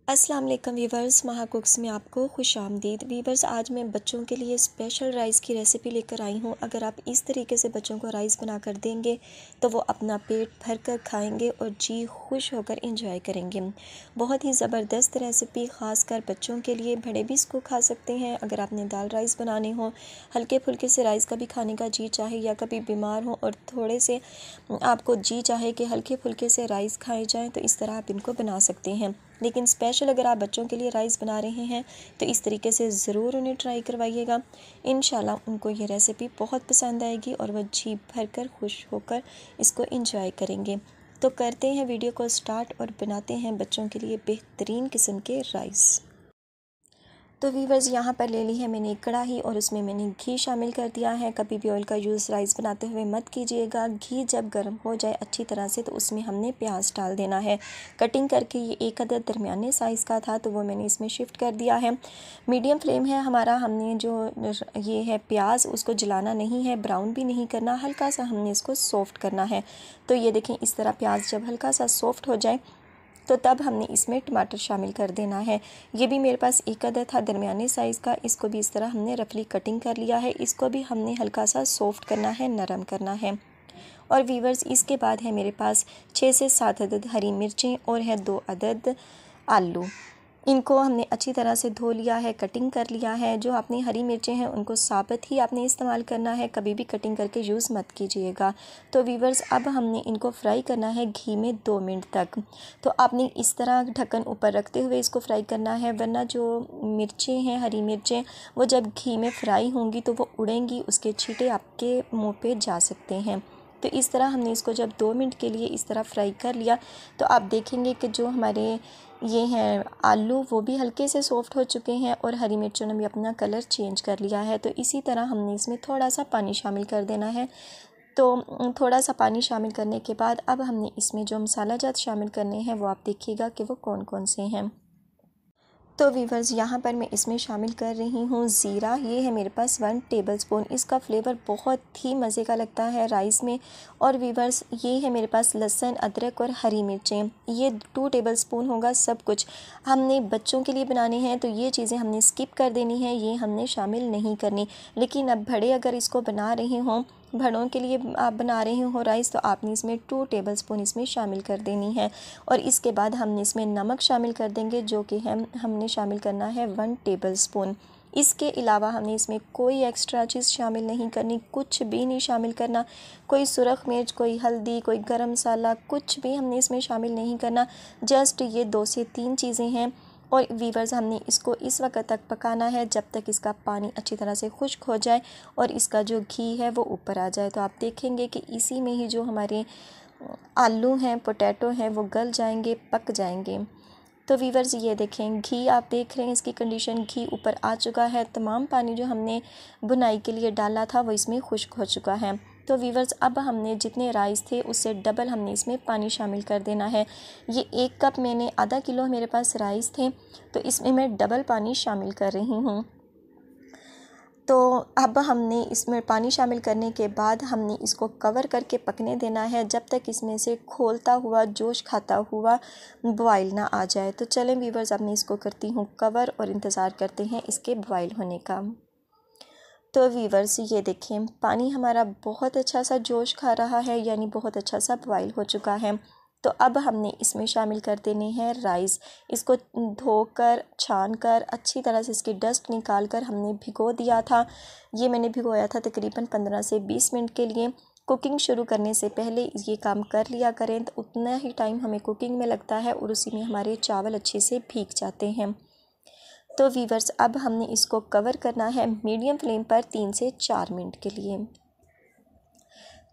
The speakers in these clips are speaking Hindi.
अस्सलाम वालेकुम वीवर्स, महा कुक्स में आपको खुश आमदीद। वीवर्स, आज मैं बच्चों के लिए स्पेशल राइस की रेसिपी लेकर आई हूँ। अगर आप इस तरीके से बच्चों को राइस बनाकर देंगे तो वो अपना पेट भर कर खाएँगे और जी खुश होकर इंजॉय करेंगे। बहुत ही ज़बरदस्त रेसिपी, ख़ासकर बच्चों के लिए, बड़े भी इसको खा सकते हैं। अगर आपने दाल राइस बनाने हो, हल्के फुल्के से राइस कभी खाने का जी चाहे, या कभी बीमार हो और थोड़े से आपको जी चाहे कि हल्के फुल्के से राइस खाए जाएँ, तो इस तरह आप इनको बना सकते हैं। लेकिन स्पेशल अगर आप बच्चों के लिए राइस बना रहे हैं तो इस तरीके से ज़रूर उन्हें ट्राई करवाइएगा। इंशाल्लाह उनको ये रेसिपी बहुत पसंद आएगी और वह जी भर कर खुश होकर इसको एंजॉय करेंगे। तो करते हैं वीडियो को स्टार्ट और बनाते हैं बच्चों के लिए बेहतरीन किस्म के राइस। तो वीवर्स, यहाँ पर ले ली है मैंने एक कढ़ाई और उसमें मैंने घी शामिल कर दिया है। कभी भी ऑयल का यूज़ राइस बनाते हुए मत कीजिएगा। घी जब गर्म हो जाए अच्छी तरह से तो उसमें हमने प्याज डाल देना है। कटिंग करके ये एक अदद दरमियाने साइज़ का था तो वो मैंने इसमें शिफ्ट कर दिया है। मीडियम फ्लेम है हमारा। हमने जो ये है प्याज, उसको जलाना नहीं है, ब्राउन भी नहीं करना, हल्का सा हमने इसको सॉफ्ट करना है। तो ये देखें, इस तरह प्याज जब हल्का सा सॉफ्ट हो जाए तो तब हमने इसमें टमाटर शामिल कर देना है। ये भी मेरे पास एक अदद था दरमियाने साइज़ का। इसको भी इस तरह हमने रफली कटिंग कर लिया है। इसको भी हमने हल्का सा सॉफ्ट करना है, नरम करना है। और वीवर्स, इसके बाद है मेरे पास 6 से 7 अदद हरी मिर्चें और है 2 अदद आलू। इनको हमने अच्छी तरह से धो लिया है, कटिंग कर लिया है। जो अपनी हरी मिर्चें हैं उनको साबुत ही आपने इस्तेमाल करना है, कभी भी कटिंग करके यूज़ मत कीजिएगा। तो वीवर्स, अब हमने इनको फ्राई करना है घी में 2 मिनट तक। तो आपने इस तरह ढक्कन ऊपर रखते हुए इसको फ्राई करना है, वरना जो मिर्चें हैं, हरी मिर्चें, वो जब घी में फ्राई होंगी तो वो उड़ेंगी, उसके छींटे आपके मुँह पे जा सकते हैं। तो इस तरह हमने इसको जब 2 मिनट के लिए इस तरह फ्राई कर लिया तो आप देखेंगे कि जो हमारे ये हैं आलू वो भी हल्के से सॉफ्ट हो चुके हैं और हरी मिर्चों ने भी अपना कलर चेंज कर लिया है। तो इसी तरह हमने इसमें थोड़ा सा पानी शामिल कर देना है। तो थोड़ा सा पानी शामिल करने के बाद अब हमने इसमें जो मसाला जात शामिल करने हैं वो आप देखिएगा कि वो कौन कौन से हैं। तो वीवर्स, यहाँ पर मैं इसमें शामिल कर रही हूँ ज़ीरा। ये है मेरे पास 1 टेबलस्पून। इसका फ्लेवर बहुत ही मज़े का लगता है राइस में। और वीवर्स, ये है मेरे पास लहसुन, अदरक और हरी मिर्चें। ये 2 टेबलस्पून होगा। सब कुछ हमने बच्चों के लिए बनाने हैं तो ये चीज़ें हमने स्किप कर देनी है, ये हमने शामिल नहीं करनी। लेकिन अब बड़े अगर इसको बना रहे हों, बड़ों के लिए आप बना रहे हो राइस, तो आपने इसमें 2 टेबलस्पून इसमें शामिल कर देनी है। और इसके बाद हमने इसमें नमक शामिल कर देंगे, जो कि हमने शामिल करना है 1 टेबलस्पून। इसके अलावा हमने इसमें कोई एक्स्ट्रा चीज़ शामिल नहीं करनी, कुछ भी नहीं शामिल करना। कोई सुरख मिर्च, कोई हल्दी, कोई गरम मसाला, कुछ भी हमने इसमें शामिल नहीं करना। जस्ट ये 2 से 3 चीज़ें हैं। और वीवर्स, हमने इसको इस वक्त तक पकाना है जब तक इसका पानी अच्छी तरह से खुश्क हो जाए और इसका जो घी है वो ऊपर आ जाए। तो आप देखेंगे कि इसी में ही जो हमारे आलू हैं, पोटैटो हैं, वो गल जाएंगे, पक जाएंगे। तो वीवर्स, ये देखें, घी आप देख रहे हैं, इसकी कंडीशन, घी ऊपर आ चुका है। तमाम पानी जो हमने बुनाई के लिए डाला था वो इसमें खुश्क हो चुका है। तो वीवर्स, अब हमने जितने राइस थे उससे डबल हमने इसमें पानी शामिल कर देना है। ये 1 कप मैंने, आधा किलो मेरे पास राइस थे, तो इसमें मैं डबल पानी शामिल कर रही हूँ। तो अब हमने इसमें पानी शामिल करने के बाद हमने इसको कवर करके पकने देना है जब तक इसमें से खोलता हुआ, जोश खाता हुआ बॉयल ना आ जाए। तो चलें वीवर्स, अब मैं इसको करती हूँ कवर और इंतज़ार करते हैं इसके बॉयल होने का। तो वीवर्स, ये देखें, पानी हमारा बहुत अच्छा सा जोश खा रहा है, यानी बहुत अच्छा सा बॉयल हो चुका है। तो अब हमने इसमें शामिल कर देने हैं राइस। इसको धोकर, छान कर, अच्छी तरह से इसकी डस्ट निकाल कर हमने भिगो दिया था। ये मैंने भिगोया था तकरीबन 15 से 20 मिनट के लिए। कुकिंग शुरू करने से पहले ये काम कर लिया करें तो उतना ही टाइम हमें कुकिंग में लगता है और उसी में हमारे चावल अच्छे से भीग जाते हैं। तो वीवर्स, अब हमने इसको कवर करना है मीडियम फ्लेम पर 3 से 4 मिनट के लिए।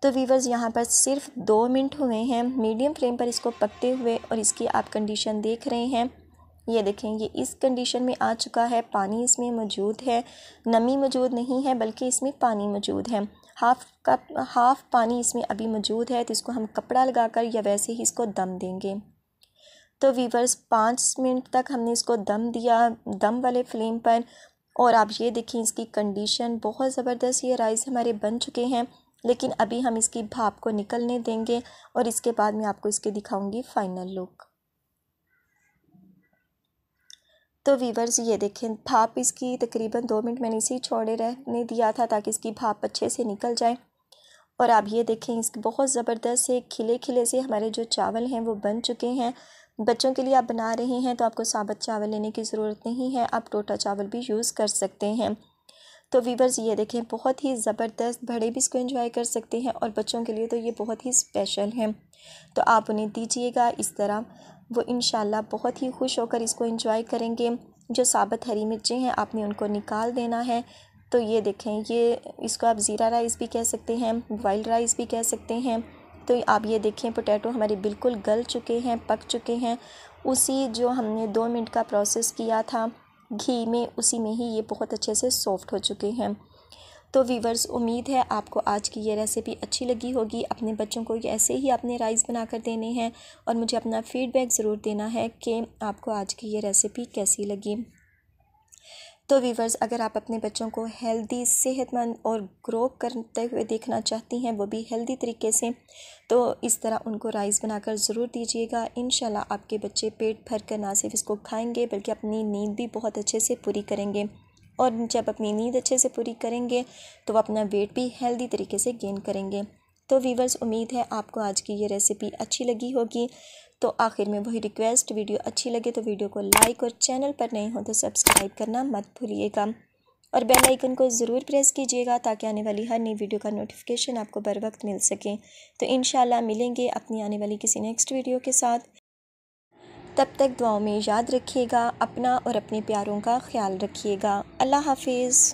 तो वीवर्स, यहाँ पर सिर्फ 2 मिनट हुए हैं मीडियम फ्लेम पर इसको पकते हुए और इसकी आप कंडीशन देख रहे हैं। ये देखें, ये इस कंडीशन में आ चुका है। पानी इसमें मौजूद है, नमी मौजूद नहीं है बल्कि इसमें पानी मौजूद है। हाफ़ पानी इसमें अभी मौजूद है। तो इसको हम कपड़ा लगाकर या वैसे ही इसको दम देंगे। तो वीवर्स, 5 मिनट तक हमने इसको दम दिया, दम वाले फ्लेम पर। और आप ये देखें, इसकी कंडीशन बहुत ज़बरदस्त, ये राइस हमारे बन चुके हैं। लेकिन अभी हम इसकी भाप को निकलने देंगे और इसके बाद मैं आपको इसके दिखाऊंगी फ़ाइनल लुक। तो वीवर्स ये देखें, भाप इसकी तकरीबन 2 मिनट मैंने इसी छोड़े रहने दिया था ताकि इसकी भाप अच्छे से निकल जाए। और आप ये देखें, इसके बहुत ज़बरदस्त से खिले खिले से हमारे जो चावल हैं वो बन चुके हैं। बच्चों के लिए आप बना रहे हैं तो आपको साबुत चावल लेने की ज़रूरत नहीं है, आप टोटा चावल भी यूज़ कर सकते हैं। तो वीवर्स ये देखें, बहुत ही ज़बरदस्त, बड़े भी इसको एंजॉय कर सकते हैं और बच्चों के लिए तो ये बहुत ही स्पेशल है। तो आप उन्हें दीजिएगा इस तरह, वो इंशाल्लाह बहुत ही खुश होकर इसको एंजॉय करेंगे। जो साबुत हरी मिर्चें हैं आपने उनको निकाल देना है। तो ये देखें, ये इसको आप ज़ीरा राइस भी कह सकते हैं, बॉइल्ड राइस भी कह सकते हैं। तो आप ये देखें, पोटैटो हमारे बिल्कुल गल चुके हैं, पक चुके हैं। उसी जो हमने 2 मिनट का प्रोसेस किया था घी में, उसी में ही ये बहुत अच्छे से सॉफ्ट हो चुके हैं। तो वीवर्स, उम्मीद है आपको आज की ये रेसिपी अच्छी लगी होगी। अपने बच्चों को ऐसे ही आपने राइस बना कर देने हैं और मुझे अपना फ़ीडबैक ज़रूर देना है कि आपको आज की ये रेसिपी कैसी लगी। तो वीवर्स, अगर आप अपने बच्चों को हेल्दी, सेहतमंद और ग्रो करते हुए देखना चाहती हैं, वो भी हेल्दी तरीके से, तो इस तरह उनको राइस बनाकर ज़रूर दीजिएगा। इंशाल्लाह आपके बच्चे पेट भर कर ना सिर्फ इसको खाएंगे बल्कि अपनी नींद भी बहुत अच्छे से पूरी करेंगे। और जब अपनी नींद अच्छे से पूरी करेंगे तो वो अपना वेट भी हेल्दी तरीके से गेन करेंगे। तो वीवर्स, उम्मीद है आपको आज की ये रेसिपी अच्छी लगी होगी। तो आखिर में वही रिक्वेस्ट, वीडियो अच्छी लगे तो वीडियो को लाइक और चैनल पर नए हो तो सब्सक्राइब करना मत भूलिएगा और बेल आइकन को ज़रूर प्रेस कीजिएगा ताकि आने वाली हर नई वीडियो का नोटिफिकेशन आपको बर वक्त मिल सके। तो इंशाल्लाह मिलेंगे अपनी आने वाली किसी नेक्स्ट वीडियो के साथ। तब तक दुआओं में याद रखिएगा, अपना और अपने प्यारों का ख्याल रखिएगा। अल्लाह हाफिज़।